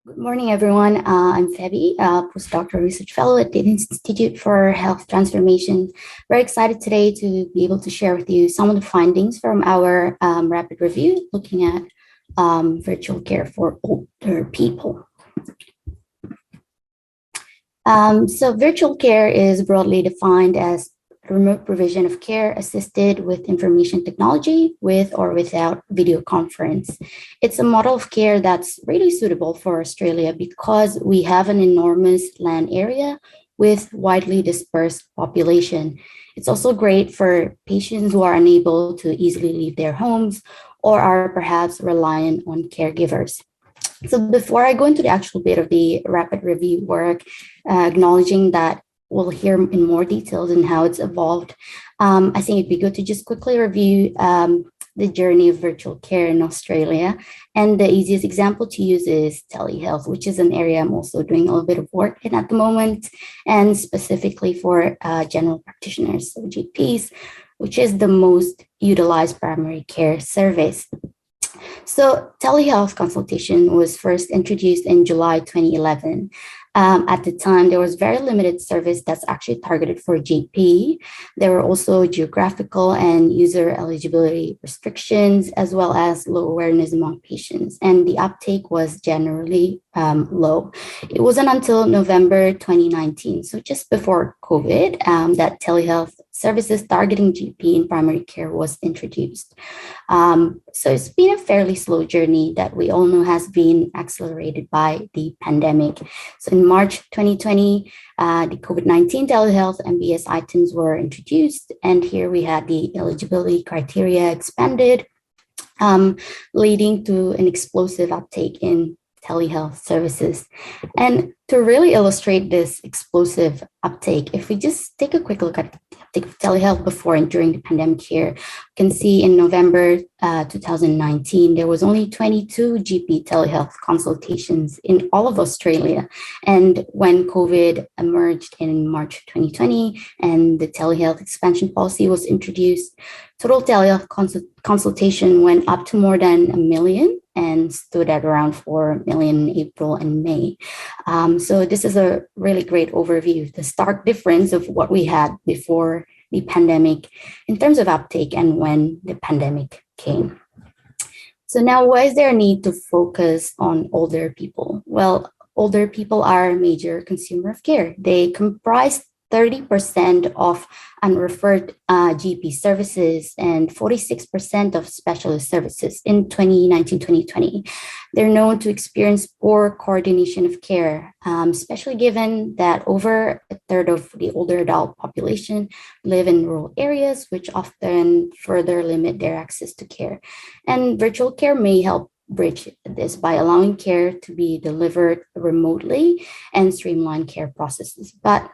Good morning, everyone. I'm Feby, postdoctoral research fellow at the Institute for Health Transformation. Very excited today to be able to share with you some of the findings from our rapid review looking at virtual care for older people. So virtual care is broadly defined as remote provision of care assisted with information technology with or without video conference. It's a model of care that's really suitable for Australia because we have an enormous land area with widely dispersed population. It's also great for patients who are unable to easily leave their homes or are perhaps reliant on caregivers. So before I go into the actual bit of the rapid review work, acknowledging that we'll hear in more details and how it's evolved, I think it'd be good to just quickly review the journey of virtual care in Australia. And the easiest example to use is telehealth, which is an area I'm also doing a little bit of work in at the moment, and specifically for general practitioners, so GPs, which is the most utilized primary care service. So telehealth consultation was first introduced in July 2011. At the time, there was very limited service that's actually targeted for GP. There were also geographical and user eligibility restrictions, as well as low awareness among patients, and the uptake was generally low. It wasn't until November 2019, so just before COVID, that telehealth services targeting GP in primary care was introduced. So it's been a fairly slow journey that we all know has been accelerated by the pandemic. So in March 2020, the COVID-19 telehealth MBS items were introduced, and here we had the eligibility criteria expanded, leading to an explosive uptake in telehealth services. And to really illustrate this explosive uptake, if we just take a quick look at the telehealth before and during the pandemic here, you can see in November 2019, there was only 22 GP telehealth consultations in all of Australia. And when COVID emerged in March 2020 and the telehealth expansion policy was introduced, total telehealth consultation went up to more than 1 million and stood at around 4 million in April and May. So this is a really great overview, the stark difference of what we had before the pandemic in terms of uptake and when the pandemic came. So now, why is there a need to focus on older people? Well, older people are a major consumer of care. They comprise 30% of unreferred GP services and 46% of specialist services in 2019-2020. They're known to experience poor coordination of care, especially given that over a third of the older adult population live in rural areas, which often further limit their access to care. And virtual care may help bridge this by allowing care to be delivered remotely and streamline care processes. But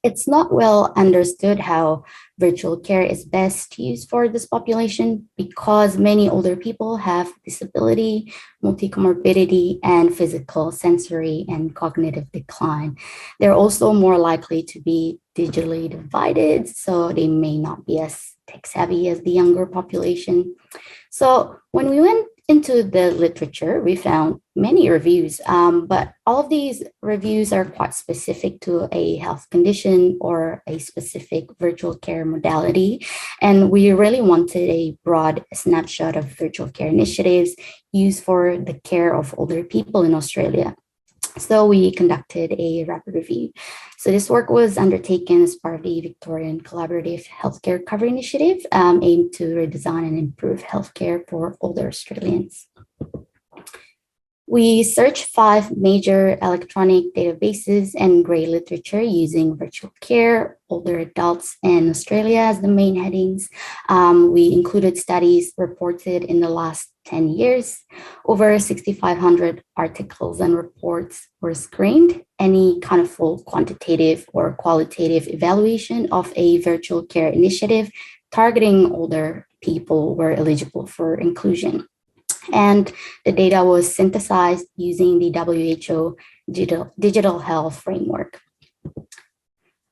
it's not well understood how virtual care is best used for this population because many older people have disability, multi-comorbidity, and physical, sensory, and cognitive decline. They're also more likely to be digitally divided, so they may not be as tech savvy as the younger population. So when we went into the literature, we found many reviews, but all of these reviews are quite specific to a health condition or a specific virtual care modality. And we really wanted a broad snapshot of virtual care initiatives used for the care of older people in Australia. So we conducted a rapid review. So this work was undertaken as part of the Victorian Collaborative Healthcare Recovery Initiative, aimed to redesign and improve healthcare for older Australians. We searched 5 major electronic databases and grey literature using virtual care, older adults, and Australia as the main headings. We included studies reported in the last 10 years. Over 6,500 articles and reports were screened. Any kind of full quantitative or qualitative evaluation of a virtual care initiative targeting older people were eligible for inclusion. And the data was synthesized using the WHO digital health framework.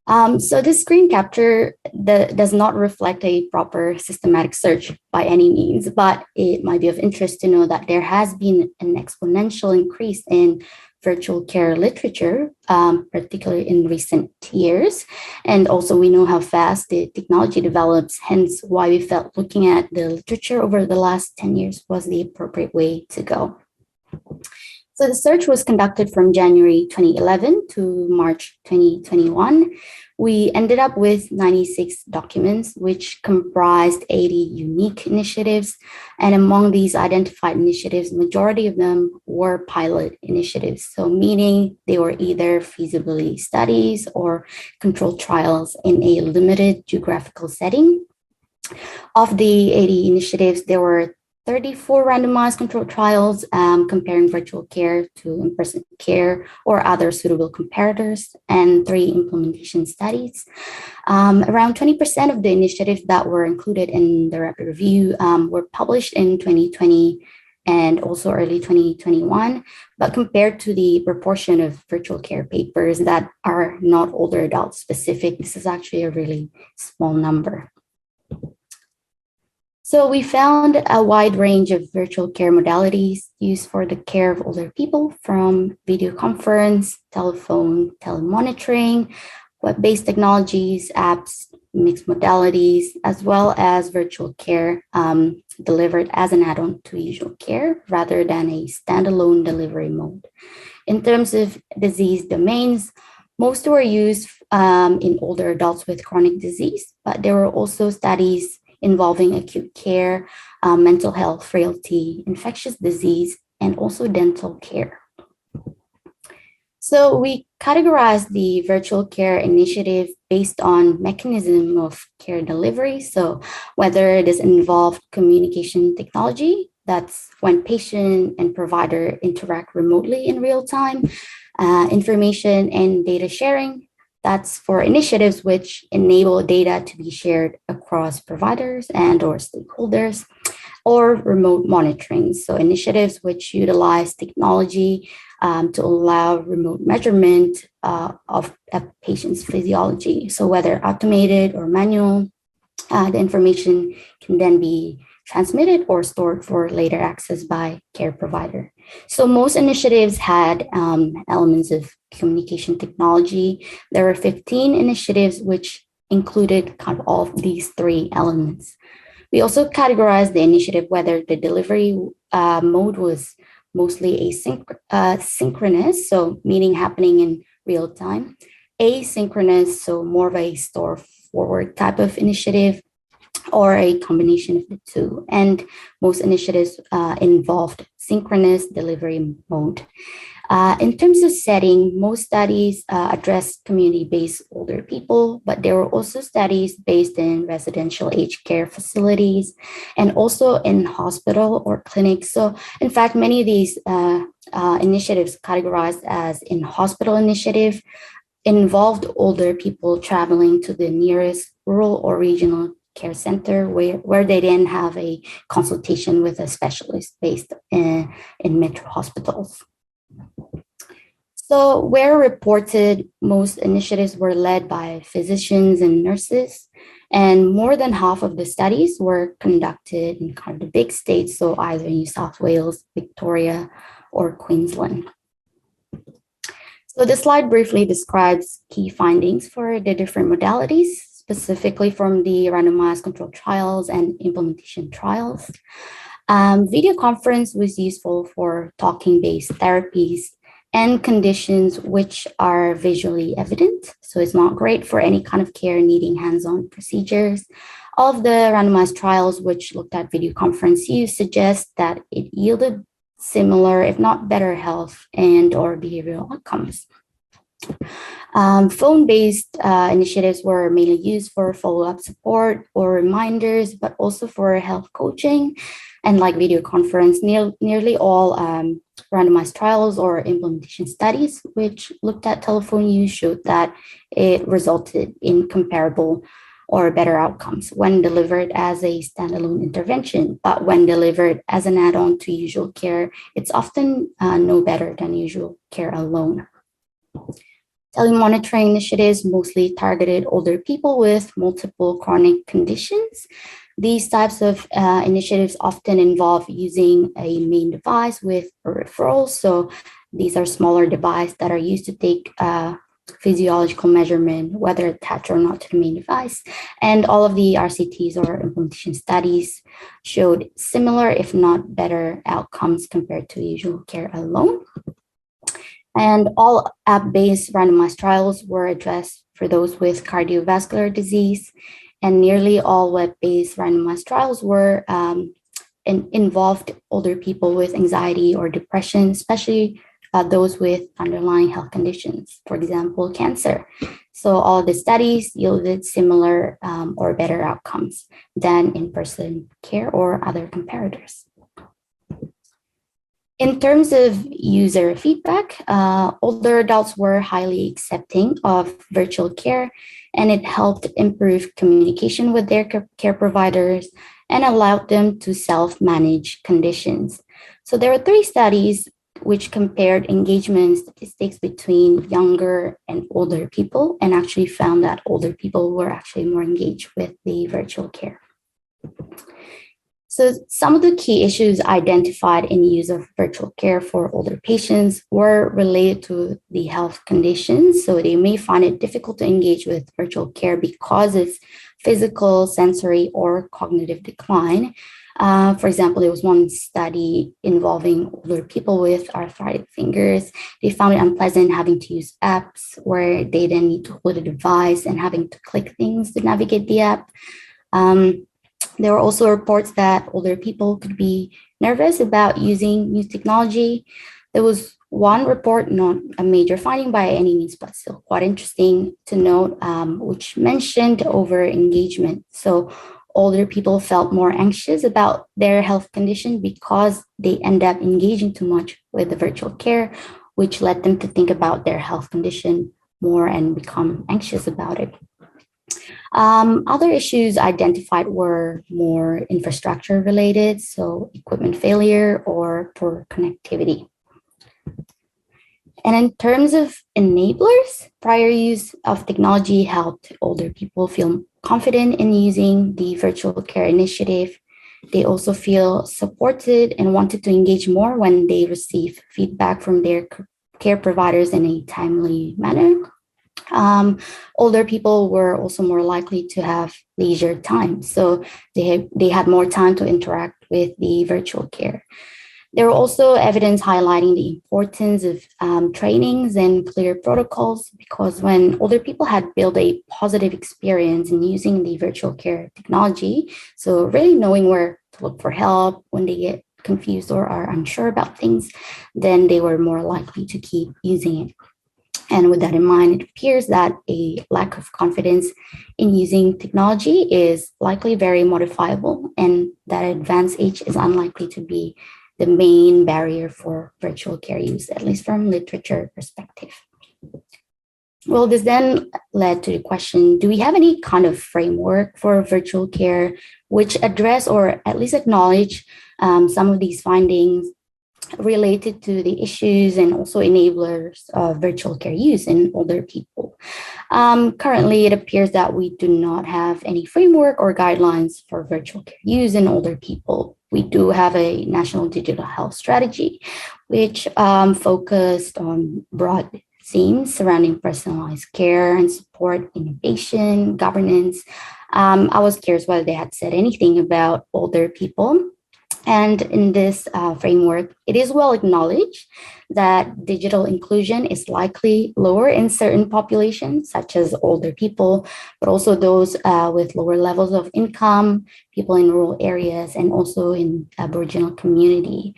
So this screen capture does not reflect a proper systematic search by any means, but it might be of interest to know that there has been an exponential increase in virtual care literature, particularly in recent years. And also we know how fast the technology develops, hence why we felt looking at the literature over the last 10 years was the appropriate way to go. So the search was conducted from January 2011 to March 2021. We ended up with 96 documents, which comprised 80 unique initiatives. And among these identified initiatives, majority of them were pilot initiatives. So meaning they were either feasibility studies or controlled trials in a limited geographical setting. Of the 80 initiatives, there were 34 randomized controlled trials comparing virtual care to in-person care or other suitable comparators, and 3 implementation studies. Around 20% of the initiatives that were included in the rapid review were published in 2020 and also early 2021. But compared to the proportion of virtual care papers that are not older adult specific, this is actually a really small number. So we found a wide range of virtual care modalities used for the care of older people, from video conference, telephone, telemonitoring, web-based technologies, apps, mixed modalities, as well as virtual care delivered as an add-on to usual care rather than a standalone delivery mode. In terms of disease domains, most were used in older adults with chronic disease, but there were also studies involving acute care, mental health, frailty, infectious disease, and also dental care. So we categorized the virtual care initiative based on mechanism of care delivery. So whether this involved communication technology, that's when patient and provider interact remotely in real time, information and data sharing. That's for initiatives which enable data to be shared across providers and or stakeholders, or remote monitoring. So initiatives which utilize technology to allow remote measurement of a patient's physiology. So whether automated or manual, the information can then be transmitted or stored for later access by care provider. So most initiatives had elements of communication technology. There were 15 initiatives which included kind of all of these 3 elements. We also categorized the initiative whether the delivery mode was mostly synchronous, so meaning happening in real time, asynchronous, so more of a store forward type of initiative, or a combination of the 2. And most initiatives involved synchronous delivery mode. In terms of setting, most studies addressed community-based older people, but there were also studies based in residential aged care facilities and also in hospital or clinics. So in fact, many of these initiatives categorized as in hospital initiative involved older people traveling to the nearest rural or regional care center where they then have a consultation with a specialist based in metro hospitals. So where reported, most initiatives were led by physicians and nurses, and more than half of the studies were conducted in kind of the big states, so either New South Wales, Victoria, or Queensland. So the slide briefly describes key findings for the different modalities, specifically from the randomized controlled trials and implementation trials. Video conference was useful for talking-based therapies and conditions which are visually evident. So it's not great for any kind of care needing hands-on procedures. All of the randomized trials which looked at video conference use suggest that it yielded similar, if not better, health and or behavioral outcomes. Phone-based initiatives were mainly used for follow-up support or reminders, but also for health coaching. And like video conference, nearly all randomized trials or implementation studies which looked at telephone use showed that it resulted in comparable or better outcomes when delivered as a standalone intervention. But when delivered as an add-on to usual care, it's often no better than usual care alone. Telemonitoring initiatives mostly targeted older people with multiple chronic conditions. These types of initiatives often involve using a main device with peripherals. So these are smaller devices that are used to take physiological measurement, whether attached or not to the main device. And all of the RCTs or implementation studies showed similar, if not better, outcomes compared to usual care alone. And all app-based randomized trials were addressed for those with cardiovascular disease, and nearly all web-based randomized trials were involved older people with anxiety or depression, especially those with underlying health conditions, for example, cancer. So all the studies yielded similar or better outcomes than in-person care or other comparators. In terms of user feedback, older adults were highly accepting of virtual care, and it helped improve communication with their care providers and allowed them to self-manage conditions. So there were 3 studies which compared engagement statistics between younger and older people, and actually found that older people were actually more engaged with the virtual care. So some of the key issues identified in use of virtual care for older patients were related to the health conditions. So they may find it difficult to engage with virtual care because of physical, sensory, or cognitive decline. For example, there was one study involving older people with arthritic fingers. They found it unpleasant having to use apps where they then need to hold a device and having to click things to navigate the app. There were also reports that older people could be nervous about using new technology. There was one report, not a major finding by any means, but still quite interesting to note, which mentioned over engagement. So older people felt more anxious about their health condition because they end up engaging too much with the virtual care, which led them to think about their health condition more and become anxious about it. Other issues identified were more infrastructure related, so equipment failure or poor connectivity. And in terms of enablers, prior use of technology helped older people feel confident in using the virtual care initiative. They also feel supported and wanted to engage more when they receive feedback from their care providers in a timely manner. Older people were also more likely to have leisure time, so they had more time to interact with the virtual care. There were also evidence highlighting the importance of trainings and clear protocols, because when older people had built a positive experience in using the virtual care technology, so really knowing where to look for help when they get confused or are unsure about things, then they were more likely to keep using it. And with that in mind, it appears that a lack of confidence in using technology is likely very modifiable, and that advanced age is unlikely to be the main barrier for virtual care use, at least from literature perspective. Well, this then led to the question, do we have any kind of framework for virtual care which address or at least acknowledge some of these findings related to the issues and also enablers of virtual care use in older people? Currently, it appears that we do not have any framework or guidelines for virtual care use in older people. We do have a national digital health strategy, which focused on broad themes surrounding personalized care and support, innovation, governance. I was curious whether they had said anything about older people. And in this framework, it is well acknowledged that digital inclusion is likely lower in certain populations, such as older people, but also those with lower levels of income, people in rural areas, and also in Aboriginal community.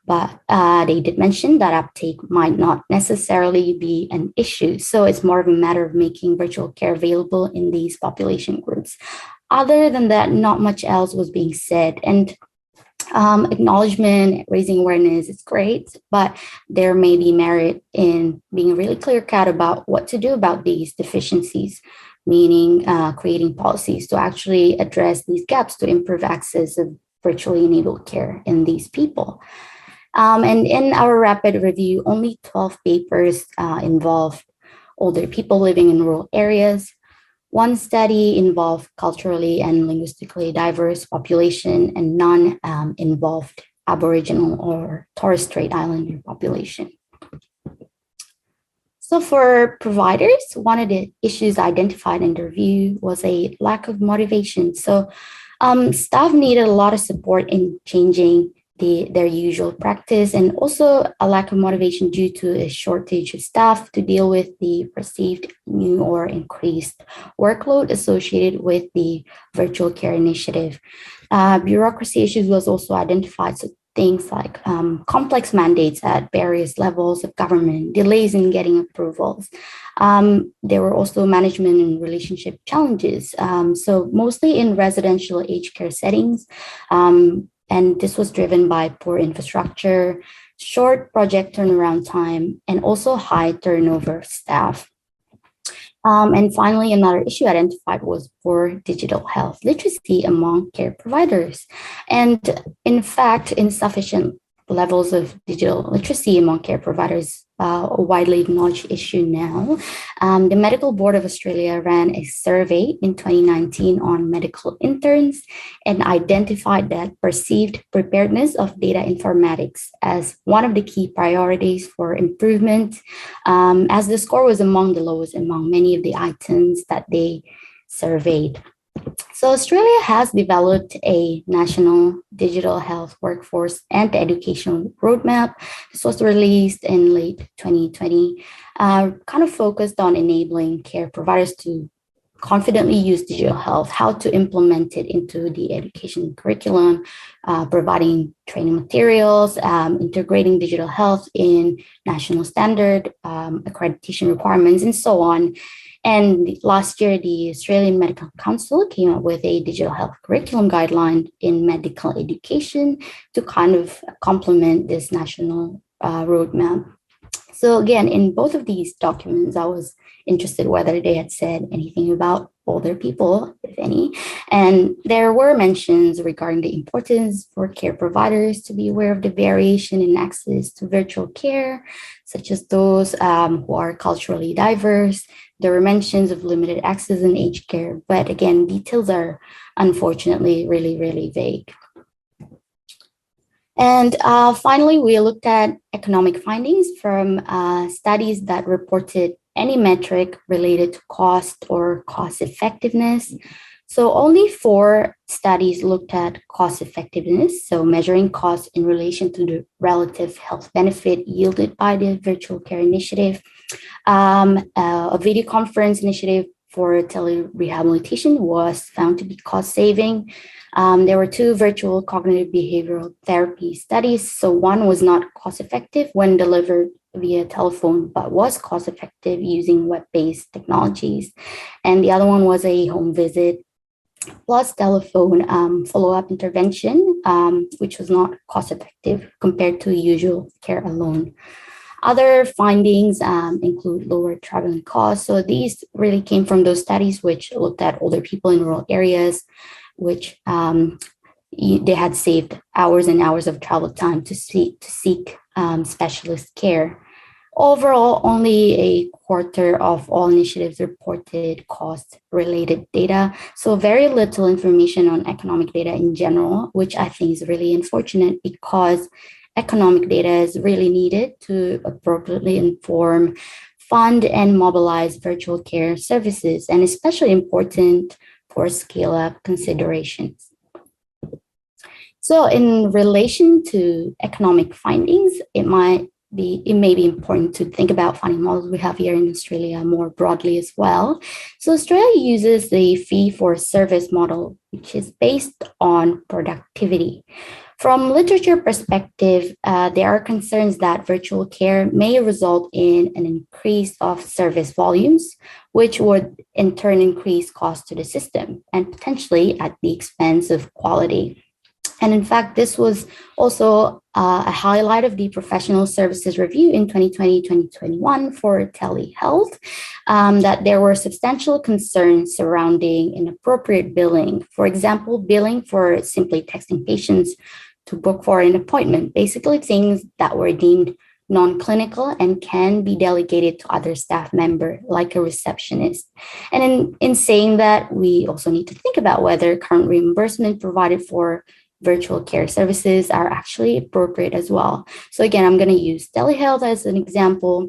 But they did mention that uptake might not necessarily be an issue. So it's more of a matter of making virtual care available in these population groups. Other than that, not much else was being said. And acknowledgement, raising awareness is great, but there may be merit in being really clear cut about what to do about these deficiencies, meaning creating policies to actually address these gaps to improve access of virtually enabled care in these people. And in our rapid review, only 12 papers involved older people living in rural areas. One study involved culturally and linguistically diverse population and non-involved Aboriginal or Torres Strait Islander population. So for providers, one of the issues identified in the review was a lack of motivation. So staff needed a lot of support in changing their usual practice, and also a lack of motivation due to a shortage of staff to deal with the perceived new or increased workload associated with the virtual care initiative. Bureaucracy issues was also identified. So things like complex mandates at various levels of government, delays in getting approvals. There were also management and relationship challenges. So mostly in residential aged care settings. And this was driven by poor infrastructure, short project turnaround time, and also high turnover of staff. And finally, another issue identified was poor digital health literacy among care providers. And in fact, insufficient levels of digital literacy among care providers, a widely acknowledged issue now. The Medical Board of Australia ran a survey in 2019 on medical interns and identified that perceived preparedness of data informatics as one of the key priorities for improvement, as the score was among the lowest among many of the items that they surveyed. So Australia has developed a national digital health workforce and educational roadmap. This was released in late 2020, kind of focused on enabling care providers to confidently use digital health, how to implement it into the education curriculum, providing training materials, integrating digital health in national standard, accreditation requirements, and so on. And last year, the Australian Medical Council came up with a digital health curriculum guideline in medical education to kind of complement this national roadmap. So again, in both of these documents, I was interested whether they had said anything about older people, if any. And there were mentions regarding the importance for care providers to be aware of the variation in access to virtual care, such as those who are culturally diverse. There were mentions of limited access in aged care, but again, details are unfortunately really, really vague. And finally, we looked at economic findings from studies that reported any metric related to cost or cost effectiveness. So only 4 studies looked at cost effectiveness, so measuring costs in relation to the relative health benefit yielded by the virtual care initiative. A video conference initiative for telerehabilitation was found to be cost saving. There were 2 virtual cognitive behavioral therapy studies. So one was not cost effective when delivered via telephone, but was cost effective using web-based technologies. And the other one was a home visit plus telephone follow-up intervention, which was not cost effective compared to usual care alone. Other findings include lower traveling costs. So these really came from those studies which looked at older people in rural areas, which they had saved hours and hours of travel time to seek specialist care. Overall, only a quarter of all initiatives reported cost-related data. So very little information on economic data in general, which I think is really unfortunate because economic data is really needed to appropriately inform, fund, and mobilize virtual care services, and especially important for scale-up considerations. So in relation to economic findings, it may be important to think about funding models we have here in Australia more broadly as well. So Australia uses the fee-for-service model, which is based on productivity. From literature perspective, there are concerns that virtual care may result in an increase of service volumes, which would in turn increase costs to the system and potentially at the expense of quality. And in fact, this was also a highlight of the professional services review in 2020-2021 for Telehealth, that there were substantial concerns surrounding inappropriate billing. For example, billing for simply texting patients to book for an appointment, basically things that were deemed non-clinical and can be delegated to other staff member like a receptionist. And in saying that, we also need to think about whether current reimbursement provided for virtual care services are actually appropriate as well. So again, I'm going to use telehealth as an example.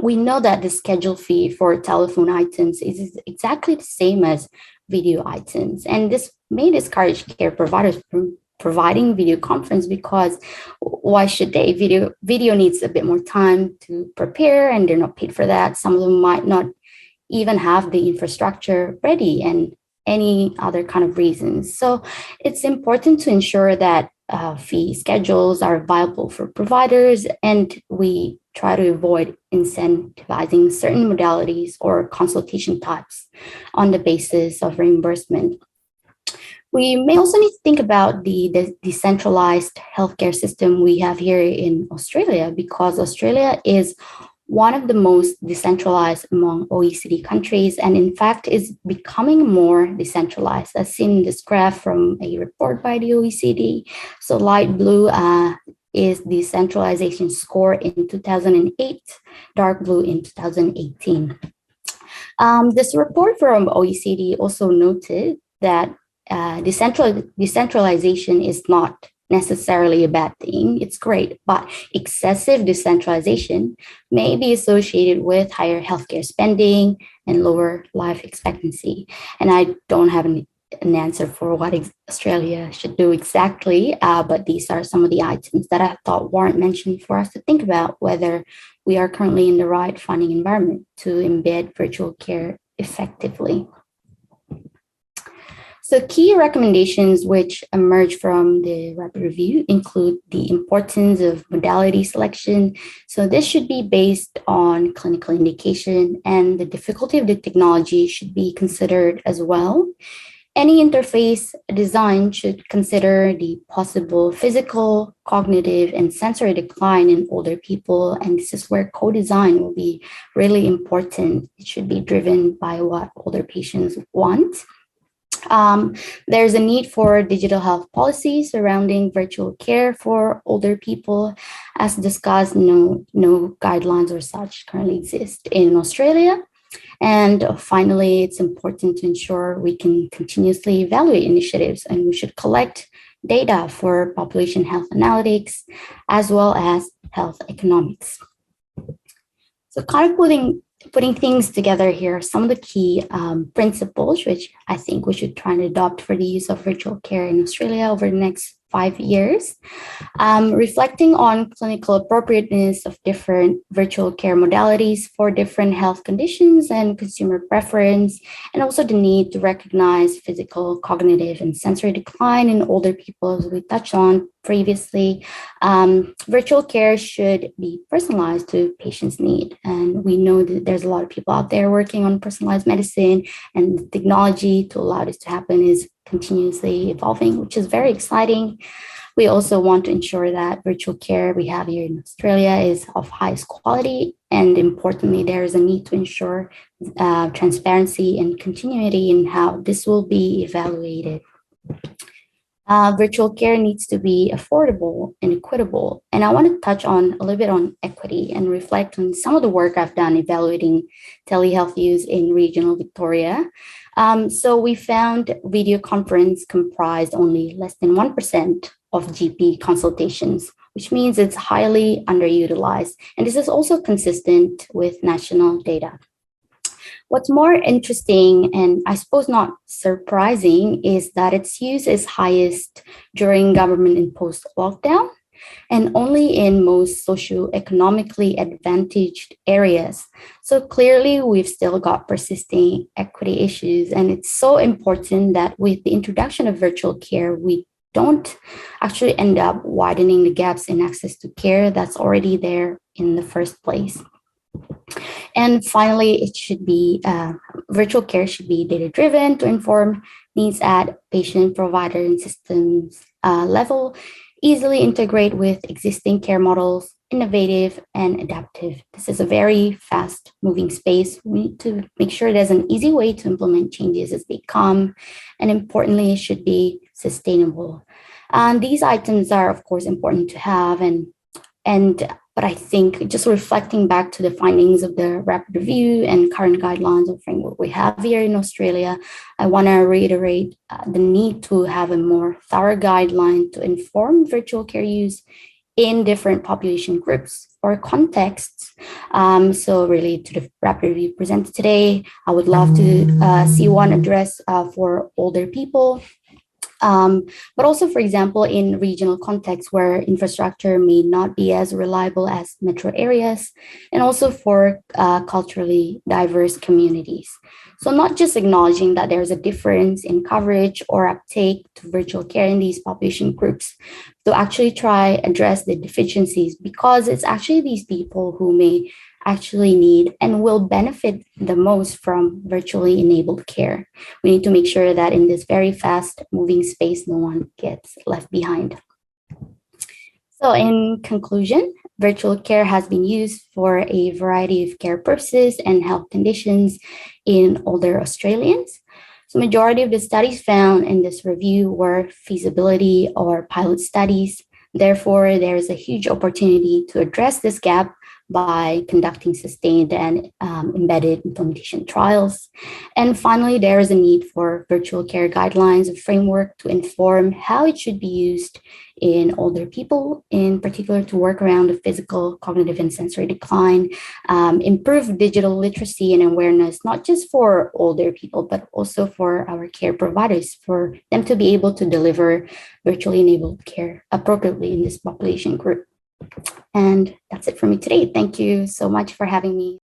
We know that the schedule fee for telephone items is exactly the same as video items. And this may discourage care providers from providing video conference because why should they? Video needs a bit more time to prepare and they're not paid for that. Some of them might not even have the infrastructure ready and any other kind of reasons. So it's important to ensure that fee schedules are viable for providers, and we try to avoid incentivizing certain modalities or consultation types on the basis of reimbursement. We may also need to think about the decentralized healthcare system we have here in Australia, because Australia is one of the most decentralized among OECD countries, and in fact is becoming more decentralized, as seen in this graph from a report by the OECD. So light blue is the centralization score in 2008, dark blue in 2018. This report from OECD also noted that decentralization is not necessarily a bad thing. It's great, but excessive decentralization may be associated with higher healthcare spending and lower life expectancy. And I don't have an answer for what Australia should do exactly, but these are some of the items that I thought warrant mention for us to think about whether we are currently in the right funding environment to embed virtual care effectively. So key recommendations which emerge from the rapid review include the importance of modality selection. So this should be based on clinical indication, and the difficulty of the technology should be considered as well. Any interface design should consider the possible physical, cognitive, and sensory decline in older people. And this is where co-design will be really important. It should be driven by what older patients want. There's a need for digital health policy surrounding virtual care for older people. As discussed, no guidelines or such currently exist in Australia. And finally, it's important to ensure we can continuously evaluate initiatives, and we should collect data for population health analytics as well as health economics. So kind of putting things together here, some of the key principles which I think we should try and adopt for the use of virtual care in Australia over the next 5 years. Reflecting on clinical appropriateness of different virtual care modalities for different health conditions and consumer preference, and also the need to recognize physical, cognitive, and sensory decline in older people, as we touched on previously. Virtual care should be personalized to patients' need. And we know that there's a lot of people out there working on personalized medicine, and the technology to allow this to happen is continuously evolving, which is very exciting. We also want to ensure that virtual care we have here in Australia is of highest quality. And importantly, there is a need to ensure transparency and continuity in how this will be evaluated. Virtual care needs to be affordable and equitable. And I want to touch on a little bit on equity and reflect on some of the work I've done evaluating telehealth use in regional Victoria. So we found video conference comprised only less than 1% of GP consultations, which means it's highly underutilized. And this is also consistent with national data. What's more interesting, and I suppose not surprising, is that its use is highest during government-imposed lockdown and only in most socioeconomically advantaged areas. So clearly, we've still got persisting equity issues, and it's so important that with the introduction of virtual care, we don't actually end up widening the gaps in access to care that's already there in the first place. And finally, it should be virtual care should be data-driven to inform needs at patient, provider, and systems level, easily integrate with existing care models, innovative and adaptive. This is a very fast-moving space. We need to make sure there's an easy way to implement changes as they come, and importantly, it should be sustainable. These items are, of course, important to have, But I think just reflecting back to the findings of the rapid review and current guidelines or framework we have here in Australia, I want to reiterate the need to have a more thorough guideline to inform virtual care use in different population groups or contexts. So related to the rapid review presented today, I would love to see one address for older people, but also, for example, in regional contexts where infrastructure may not be as reliable as metro areas, and also for culturally diverse communities. So, not just acknowledging that there's a difference in coverage or uptake to virtual care in these population groups, to actually try address the deficiencies, because it's actually these people who may actually need and will benefit the most from virtually enabled care. We need to make sure that in this very fast moving space, no one gets left behind. So in conclusion, virtual care has been used for a variety of care purposes and health conditions in older Australians. So majority of the studies found in this review were feasibility or pilot studies. Therefore, there is a huge opportunity to address this gap by conducting sustained and embedded implementation trials. And finally, there is a need for virtual care guidelines, a framework to inform how it should be used in older people, in particular to work around the physical, cognitive, and sensory decline, improve digital literacy and awareness, not just for older people, but also for our care providers, for them to be able to deliver virtually enabled care appropriately in this population group. And that's it for me today. Thank you so much for having me.